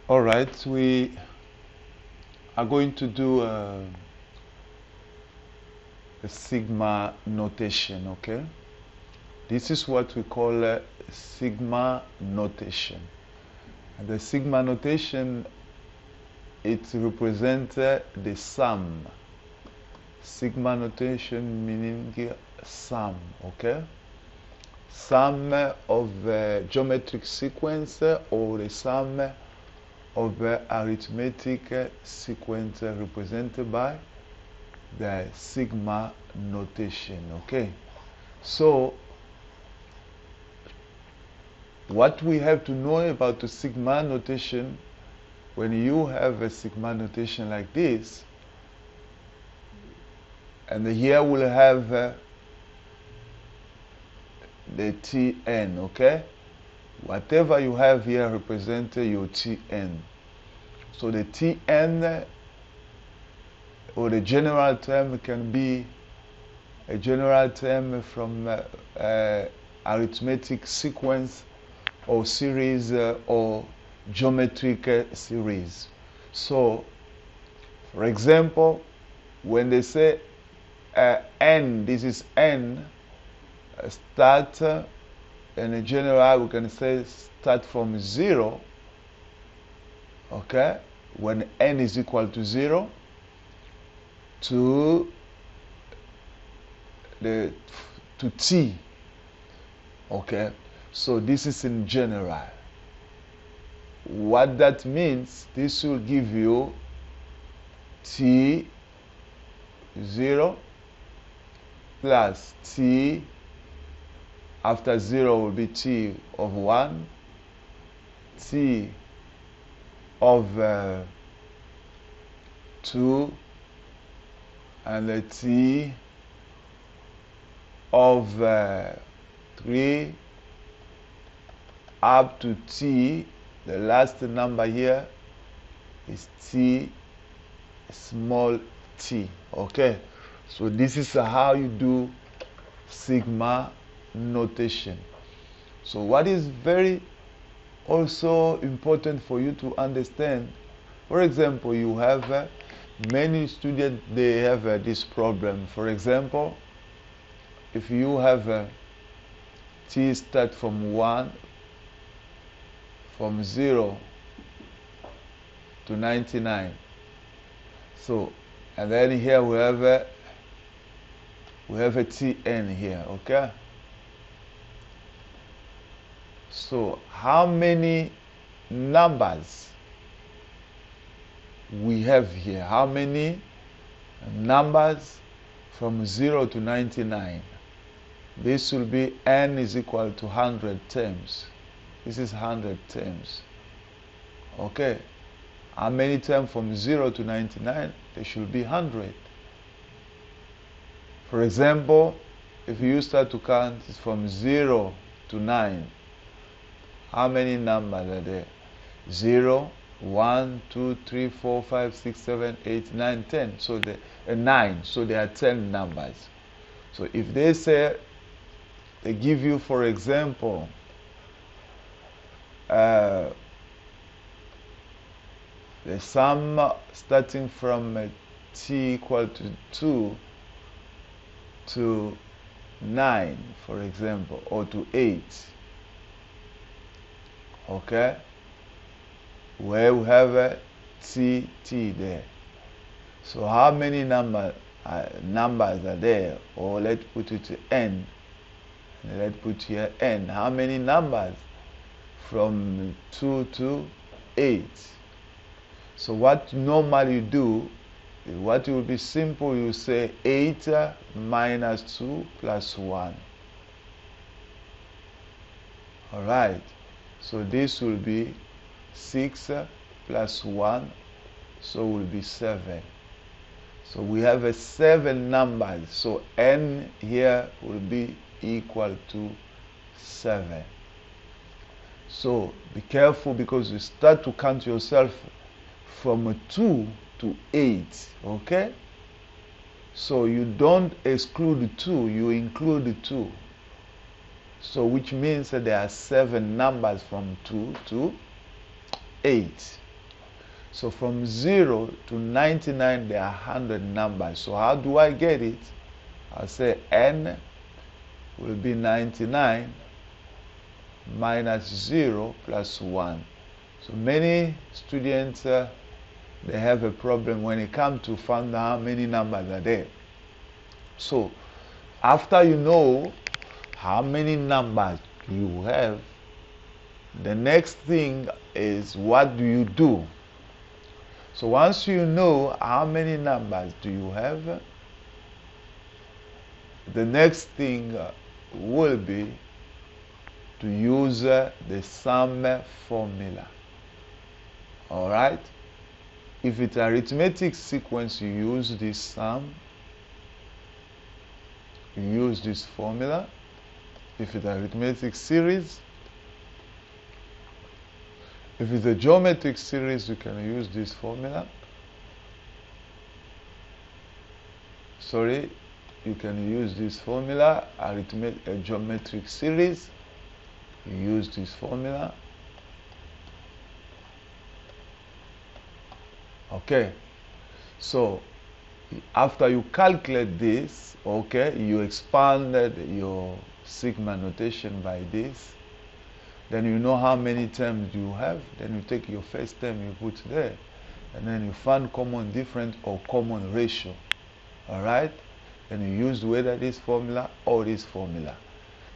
All right, we are going to do a sigma notation, okay? This is what we call a sigma notation. And the sigma notation, it represents the sum. Sigma notation meaning sum, okay? Sum of a geometric sequence or the sum of arithmetic sequence represented by the sigma notation. Okay, so what we have to know about the sigma notation, when you have a sigma notation like this, and here we'll have the Tn, okay? Whatever you have here represents your Tn. So the Tn, or the general term, can be a general term from arithmetic sequence or series or geometric series. So, for example, when they say n, this is n, start in a general, we can say start from 0, okay, when n is equal to 0 to t, okay. So this is in general. What that means, this will give you t 0 plus t, after 0 will be t of 1, t of 2, and the t of 3 up to t. The last number here is t small t, okay? So this is how you do sigma notation. So what is very also important for you to understand, for example, you have many students, they have this problem. For example, if you have t start from 1, from 0 to 99. So, and then here we have a Tn here, okay? So, how many numbers we have here? How many numbers from 0 to 99? This will be n is equal to 100 terms. This is 100 terms. Okay. How many terms from 0 to 99? There should be 100. For example, if you start to count from 0 to 9, how many numbers are there? 0, 1, 2, 3, 4, 5, 6, 7, 8, 9, 10. So 9. So there are 10 numbers. So if they say, they give you, for example, the sum starting from t equal to 2 to 9, for example, or to 8, okay, where we have a t there. So how many numbers are there? Or let's put it to n. Let's put here n. How many numbers from 2 to 8? So what normally you do, what will be simple, you say 8 minus 2 plus 1. Alright, so this will be 6 plus 1, so will be 7. So we have 7 numbers, so n here will be equal to 7. So be careful, because you start to count yourself from 2 to 8, okay? So you don't exclude 2, you include 2. So which means that there are 7 numbers from 2 to 8. So from 0 to 99, there are 100 numbers. So how do I get it? I'll say n will be 99 minus 0 plus 1. So many students, they have a problem when it comes to find out how many numbers are there. So after you know how many numbers you have, the next thing is, what do you do? So once you know how many numbers do you have, the next thing will be to use the sum formula. Alright? If it's arithmetic sequence, you use this sum, you use this formula. If it's arithmetic series, if it's a geometric series, you can use this formula. You can use this formula. A geometric series, you use this formula. Okay, so after you calculate this, okay, you expanded your sigma notation by this. Then you know how many terms you have. Then you take your first term, you put there, and then you find common difference or common ratio. Alright? Then you use whether this formula or this formula.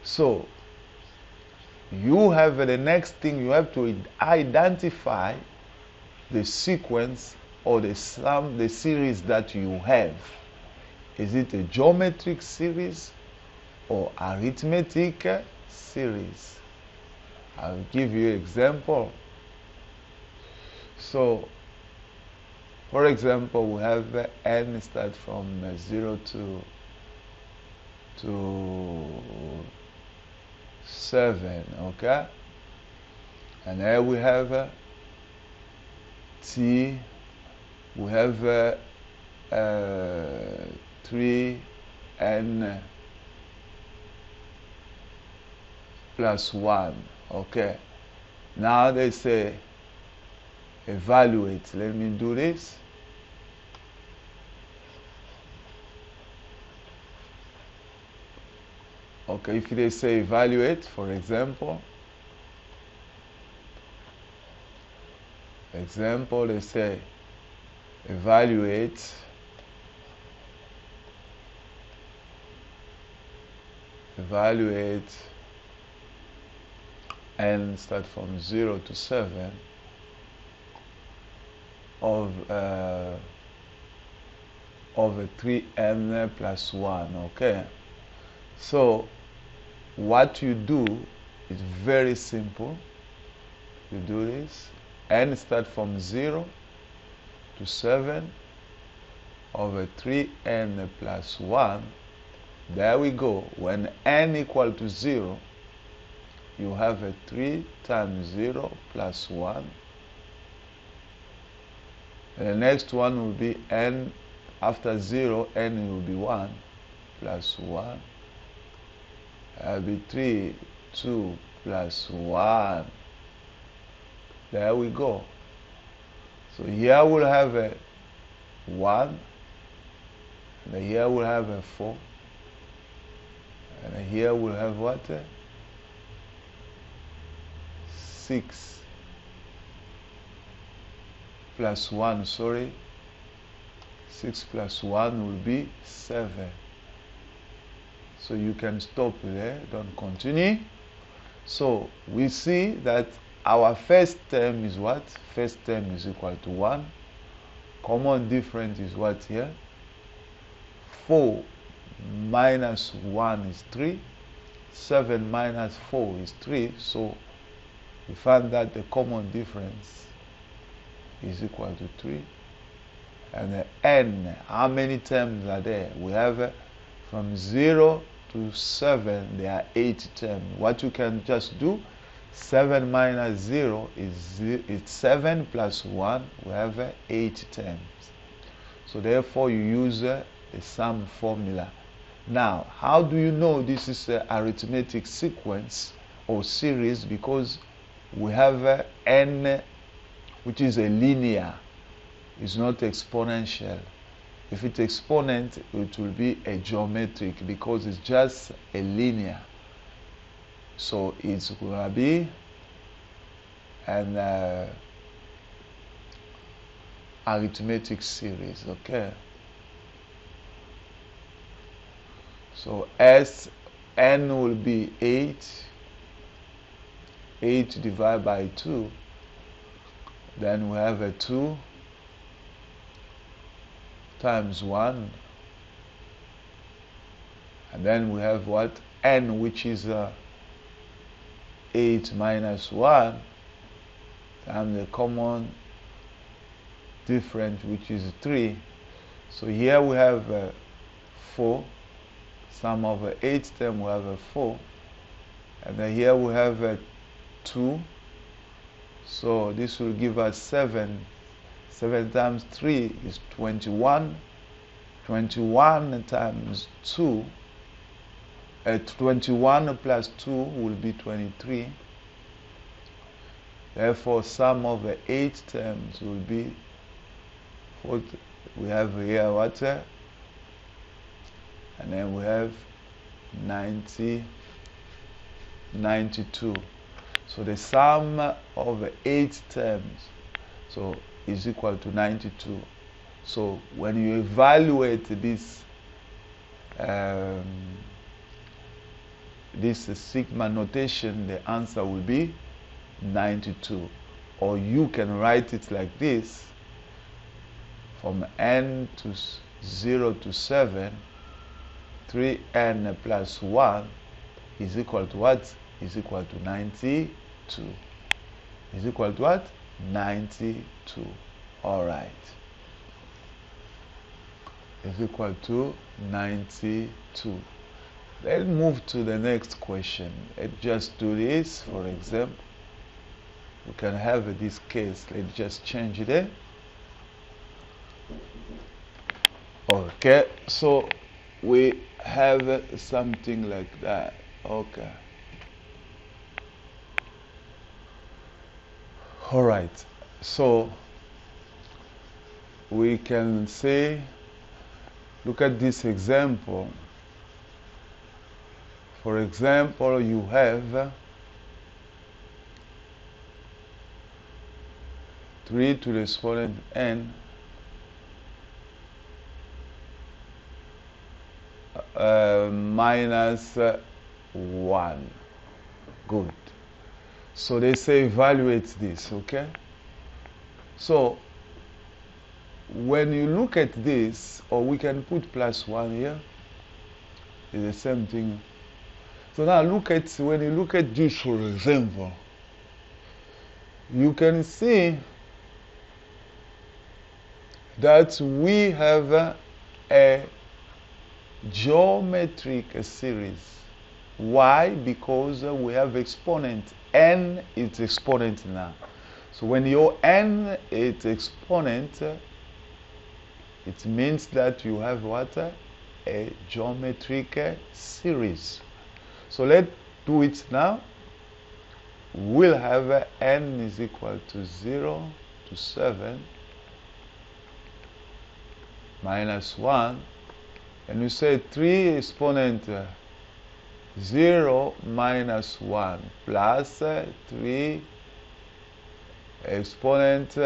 So you have the next thing, you have to identify the sequence or the series that you have. Is it a geometric series or arithmetic series? I'll give you an example. So, for example, we have n start from 0 to 7, okay? And here we have t, we have 3n plus 1. Okay, now they say evaluate. Let me do this. Okay, if they say evaluate, for example, they say evaluate and start from 0 to 7 of a 3n plus 1. Okay, so what you do is very simple. You do this, n start from 0 to 7 over 3n plus 1. There we go. When n equal to 0, you have a 3 times 0 plus 1. And the next one will be n, after 0, n will be 1 plus 1. That will be 3, 2 plus 1. There we go. So here we'll have a 1, and here we'll have a 4, and here we'll have what? 6 plus 1, 6 plus 1 will be 7. So you can stop there, don't continue. So we see that our first term is what? First term is equal to 1. Common difference is what here? 4 minus 1 is 3. 7 minus 4 is 3. So we find that the common difference is equal to 3. And the n, how many terms are there? We have from 0 to 7, there are 8 terms. What you can just do, 7 minus 0 is 7 plus 1, we have 8 terms. So therefore you use the sum formula. Now, how do you know this is an arithmetic sequence or series? Because we have n, which is a linear. It's not exponential. If it's exponent, it will be a geometric because it's just a linear. So it's gonna be an arithmetic series, okay? So n will be 8 divided by 2, then we have a 2 times 1, and then we have what? N, which is 8 minus 1, and the common difference, which is 3. So here we have 4. Sum of 8 term, we have 4, and then here we have 2. So this will give us 7. 7 times 3 is 21. 21 times 2, 21 plus 2 will be 23. Therefore, sum of the 8 terms will be, what we have here, what? And then we have 92. So the sum of the 8 terms is equal to 92. So when you evaluate this sigma notation, the answer will be 92. Or you can write it like this: from n to 0 to 7, 3n plus 1 is equal to what? Is equal to 92. Is equal to what? 92. All right. Is equal to 92. Let's move to the next question. Let's just do this, for example. We can have this case. Let's just change it. Okay, so we have something like that. Okay. All right. So we can say, look at this example. For example, you have 3 to the exponent n minus 1. Good. So they say evaluate this, okay? So when you look at this, or we can put plus 1 here, it's the same thing. So now look at, when you look at this, for example, you can see that we have a geometric series. Why? Because we have exponent. N is exponent now. So when your n is exponent, it means that you have what? A geometric series. So let's do it now. We'll have n is equal to 0 to 7 minus 1. And you say 3 exponent 0 minus 1 plus 3 exponent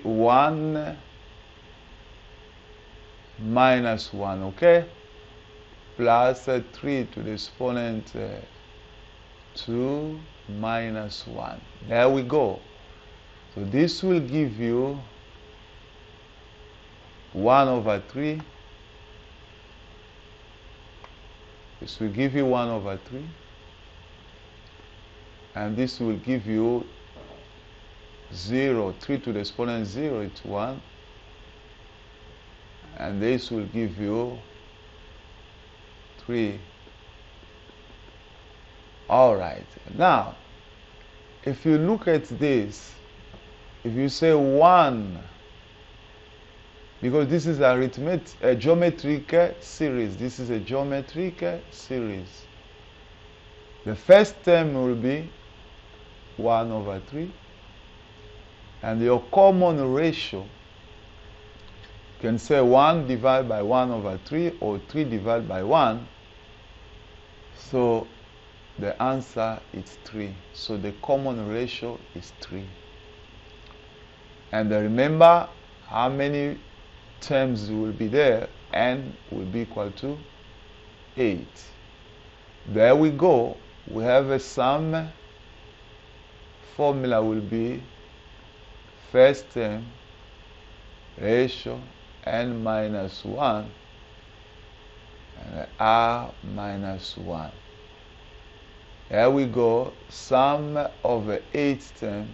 1 minus 1, okay? Plus 3 to the exponent 2 minus 1. There we go. So this will give you 1 over 3. This will give you 1 over 3. And this will give you 0. 3 to the exponent 0, it's 1. And this will give you 3. All right. Now, if you look at this, if you say 1, because this is a geometric series. This is a geometric series. The first term will be 1 over 3. And your common ratio, you can say 1 divided by 1 over 3 or 3 divided by 1. So the answer is 3. So the common ratio is 3. And remember how many terms will be there. N will be equal to 8. There we go. We have a sum. Formula will be first term ratio n minus 1 and r minus 1. Here we go. Sum of the 8th term.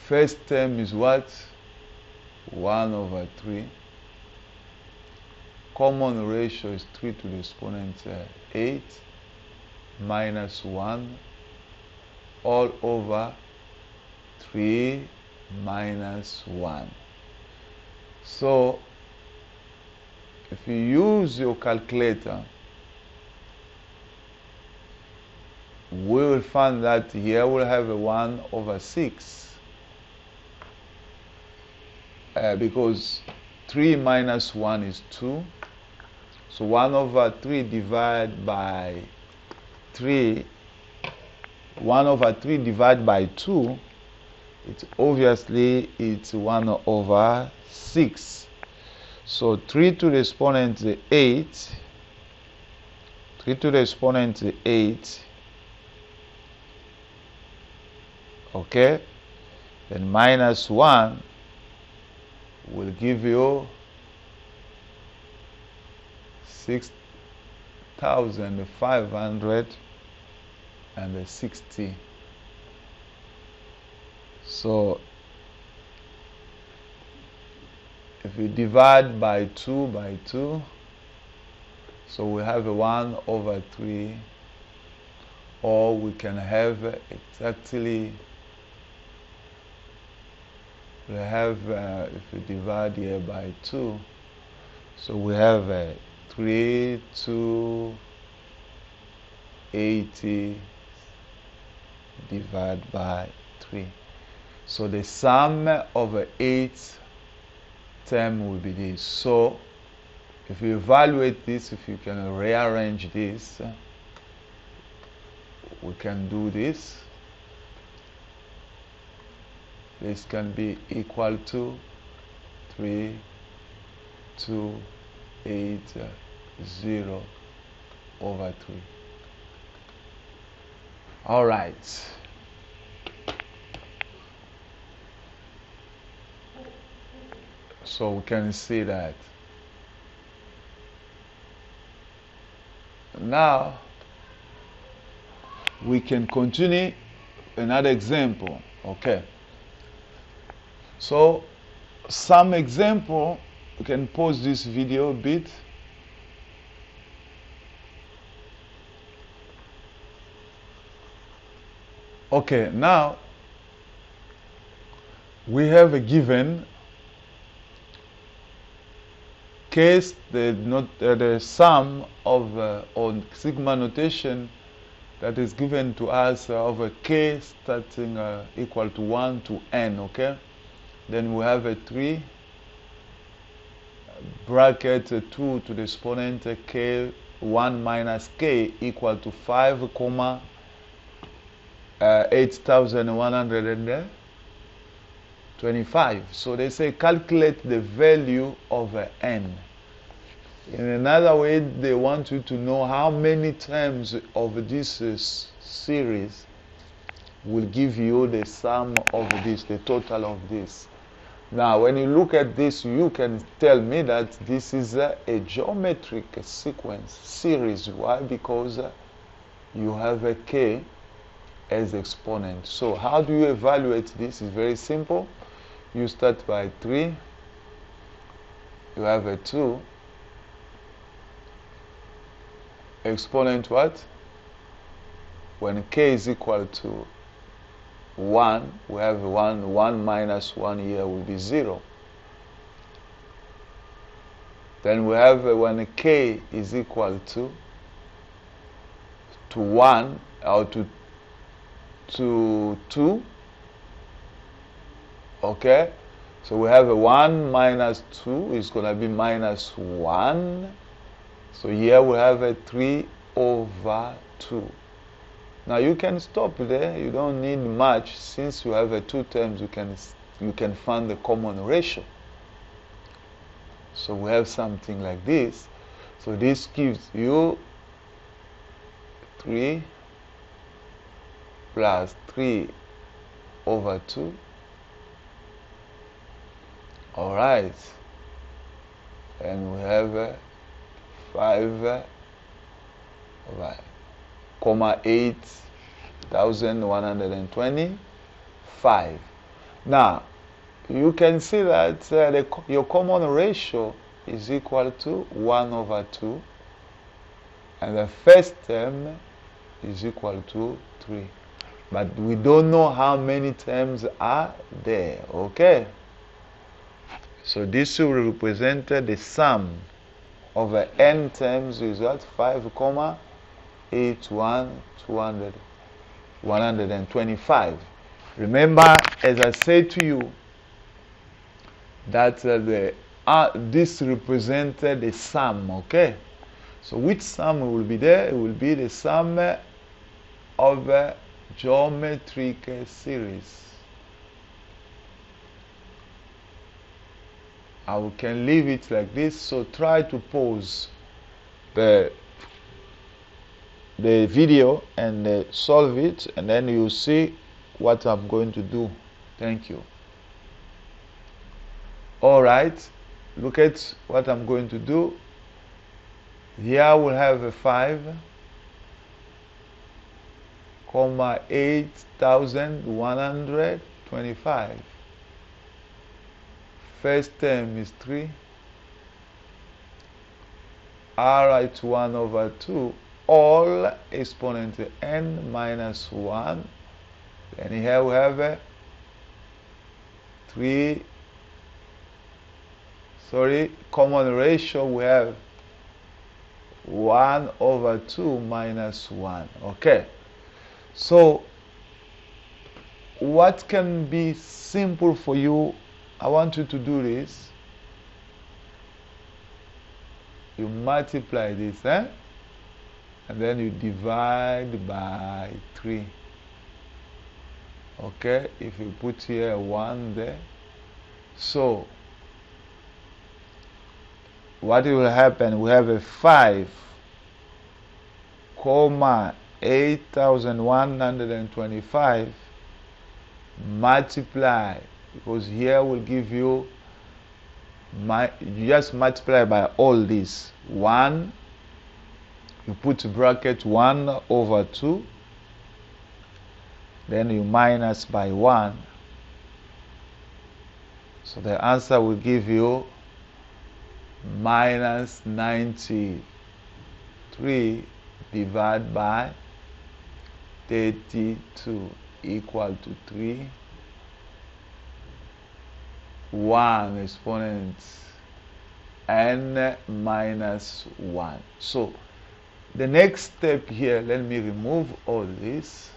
First term is what? 1 over 3. Common ratio is 3 to the exponent 8 minus 1 all over 3 minus 1. So if you use your calculator, we will find that here we'll have a 1 over 6 because 3 minus 1 is 2. So 1 over 3 divided by 3, 1 over 3 divided by 2, it's 1 over 6. So 3 to the exponent 8, 3 to the exponent 8, okay, then minus 1 will give you 6,560. So if we divide by 2, so we have a 1 over 3, or we can have exactly, we have, if we divide here by 2, so we have 3,280 divided by 3. So the sum of the 8th term will be this. So if you evaluate this, if you can rearrange this, we can do this. This can be equal to 3,280 over 3. All right. So we can see that. Now we can continue another example. Okay. So some example, you can pause this video a bit. Okay, now we have a given case, the sum of on sigma notation that is given to us of a k starting equal to 1 to n, okay? Then we have a 3 bracket 2 to the exponent k 1 minus k equal to 5 comma 8,125. So they say calculate the value of n. In another way, they want you to know how many terms of this series will give you the sum of this, the total of this. Now, when you look at this, you can tell me that this is a geometric sequence series. Why? Because you have a k as exponent. So how do you evaluate this? It's very simple. You start by 3. You have a 2. Exponent what? When k is equal to 1, we have 1. 1 minus 1 here will be 0. Then we have when k is equal to 1 or to 2. Okay, so we have a 1 minus 2 is going to be minus 1. So here we have a 3 over 2. Now you can stop there. You don't need much. Since you have a 2 terms, you can find the common ratio. So we have something like this. So this gives you 3 plus 3 over 2. All right. And we have 5 over 8,125. Now you can see that your common ratio is equal to 1 over 2, and the first term is equal to 3. But we don't know how many terms are there. Okay, so this will represent the sum of n terms is what? 5,125. Remember, as I said to you, that this represented the sum. Okay, so which sum will be there? It will be the sum of a geometric series. I can leave it like this. So try to pause the video and solve it, and then you see what I'm going to do. Thank you. Alright, look at what I'm going to do. Here we'll have a 5, 8,125. First term is 3. I write 1 over 2, all exponent n minus 1. And here we have 3. Common ratio, we have 1 over 2 minus 1. Okay, so what can be simple for you? I want you to do this. You multiply this, and then you divide by 3. Okay, if you put here 1 there, so what will happen? We have a 5, 8,125 multiply, because here will give you you just multiply by all this 1. You put bracket 1 over 2, then you minus by 1. So the answer will give you minus 93 divided by 32 equal to 3. 1 exponent n minus 1. So the next step here, let me remove all this.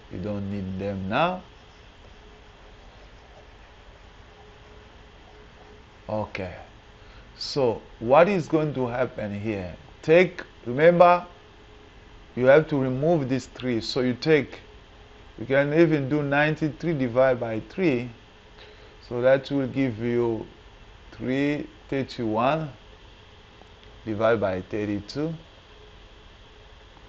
You don't need them now. Okay, so what is going to happen here? Remember, you have to remove these 3. So you can even do 93 divided by 3. So that will give you 331 divided by 32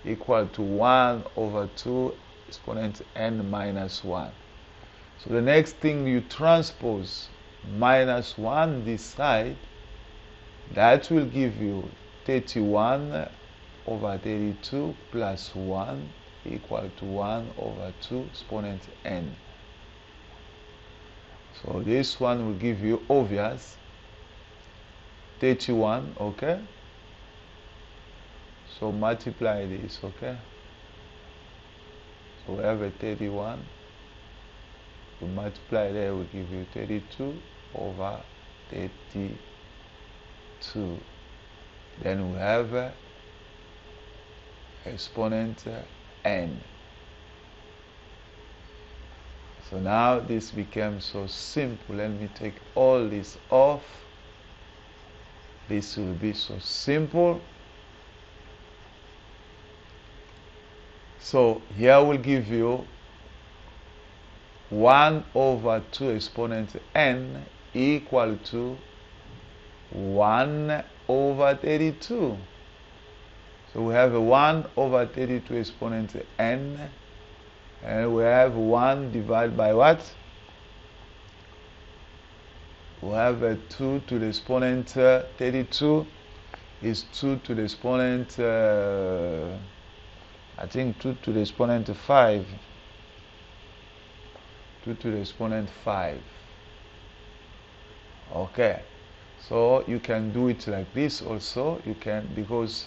equal to 1 over 2 exponent n minus 1. So the next thing, you transpose minus 1 this side. That will give you 31 over 32 plus 1 equal to 1 over 2 exponent n. So this one will give you obvious 31. Okay, so multiply this. Okay, so we have a 31. You multiply there, will give you 32 over 32. Then we have exponent n. So now this became so simple. Let me take all this off. This will be so simple. So here I will give you 1 over 2 exponent n equal to 1 over 32. So we have a 1 over 32 exponent n, and we have 1 divided by what? We have a 2 to the exponent 32 is 2 to the exponent, I think 2 to the exponent 5. 2 to the exponent 5. Okay, so you can do it like this also. You can, because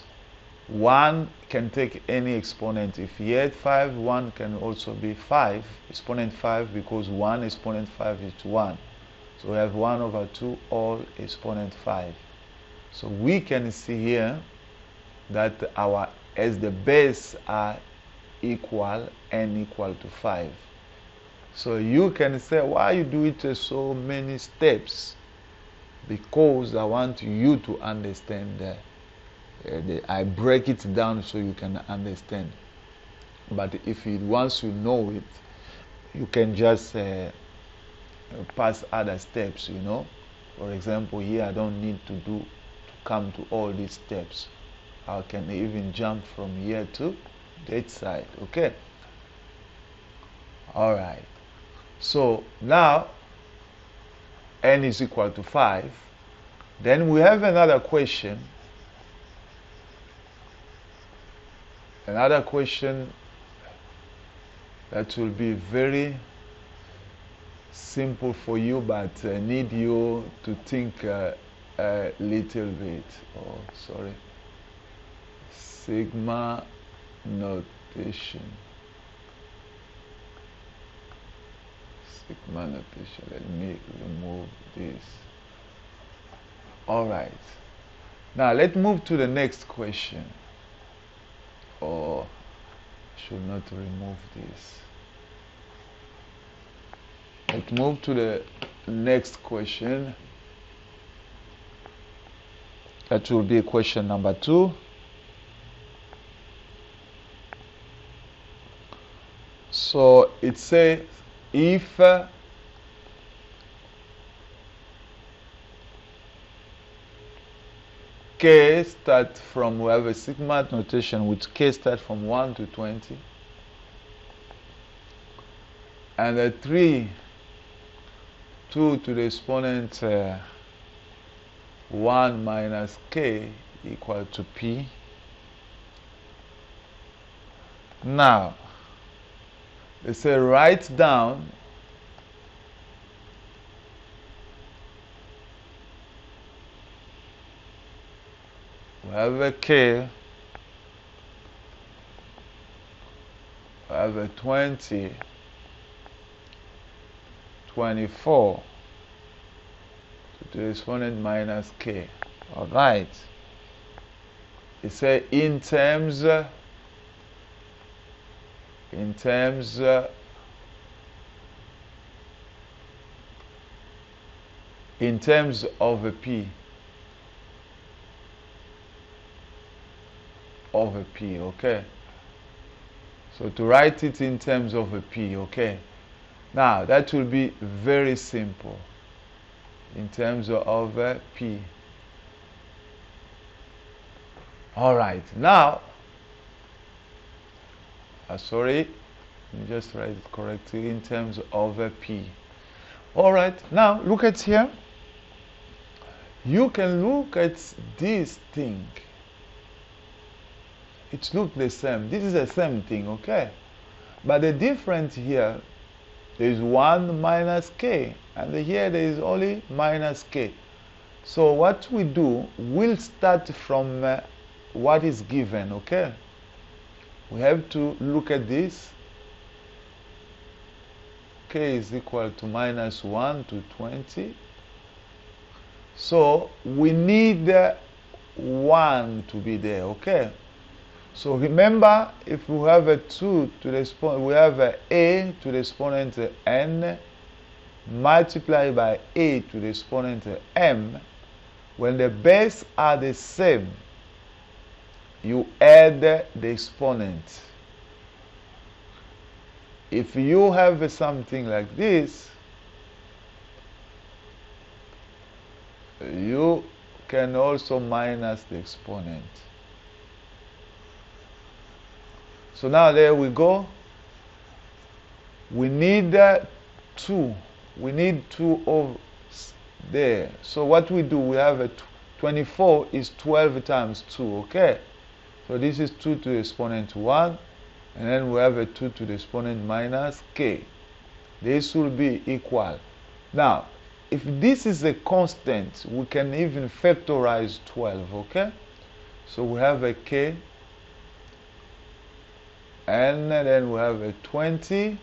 1 can take any exponent. If you had 5, 1 can also be 5, exponent 5, because 1 exponent 5 is 1. So we have 1 over 2 all exponent 5. So we can see here that our, as the base are equal, n equal to 5. So you can say, why you do it so many steps? Because I want you to understand that I break it down so you can understand. But if you, once you know it, you can just pass other steps, you know. For example, here I don't need to come to all these steps. I can even jump from here to that side. Okay. All right. So now n is equal to 5. Then we have another question. Another question that will be very simple for you, but need you to think a little bit. Oh, sorry. Sigma notation. Sigma notation. Let me remove this. All right. Now let's move to the next question. Or should not remove this. Let's move to the next question. That will be question number 2. So it says if k start from, we have a sigma notation with k start from 1 to 20, and a 2 to the exponent 1 minus k equal to p. Now they say write down we have a k, we have a 20, 24 to the exponent minus k. All right. It says in terms of a p, okay. So to write it in terms of a p, okay. Now that will be very simple. In terms of a p. All right. Now, sorry, let me just write it correctly. In terms of a p. All right. Now look at here. You can look at this thing. It looks the same. This is the same thing, okay? But the difference here, there is 1 minus k, and here there is only minus k. So what we do, we'll start from what is given, okay? We have to look at this. K is equal to minus 1 to 20. So we need 1 to be there, okay? So remember, if we have a 2 to the exponent, we have a to the exponent n multiplied by a to the exponent m. When the base are the same, you add the exponent. If you have something like this, you can also minus the exponent. So now there we go. We need 2. We need 2 over there. So what we do, we have 24 is 12 times 2, okay? So this is 2 to the exponent 1, and then we have 2 to the exponent minus k. This will be equal. Now, if this is a constant, we can even factorize 12, okay? So we have a k, and then we have a 20.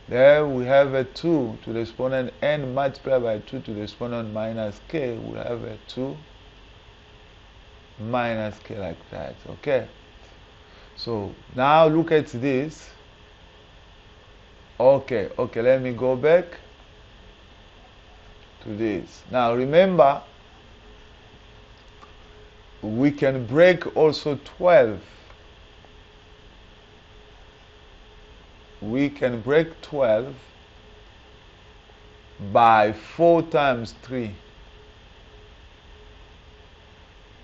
There we have a 2 to the exponent n multiplied by 2 to the exponent minus k. We have a 2 minus k like that, okay? So now look at this. Okay, let me go back to this. Now remember, we can break also 12. We can break 12 by 4 times 3.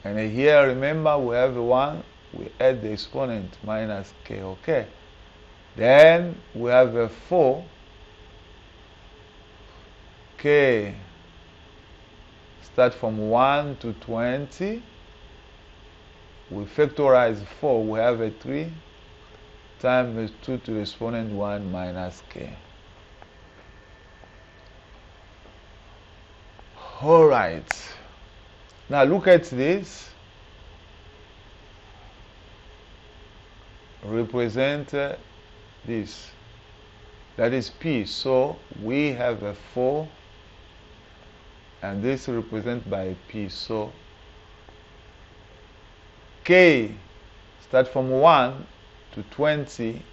And here, remember, we have 1. We add the exponent minus k, okay? Then we have a 4. K start from 1 to 20. We factorize 4. We have a 3 times 2 to the exponent 1 minus k. Alright. Now look at this. Represent this. That is p. So we have a 4, and this represented by p. So k start from 1 to 20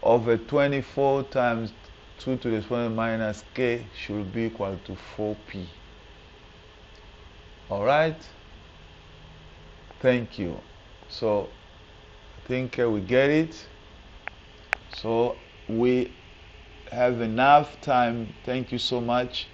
over 24 times 2 to the exponent minus k should be equal to 4p. Alright? Thank you. So I think we get it. So we have enough time. Thank you so much.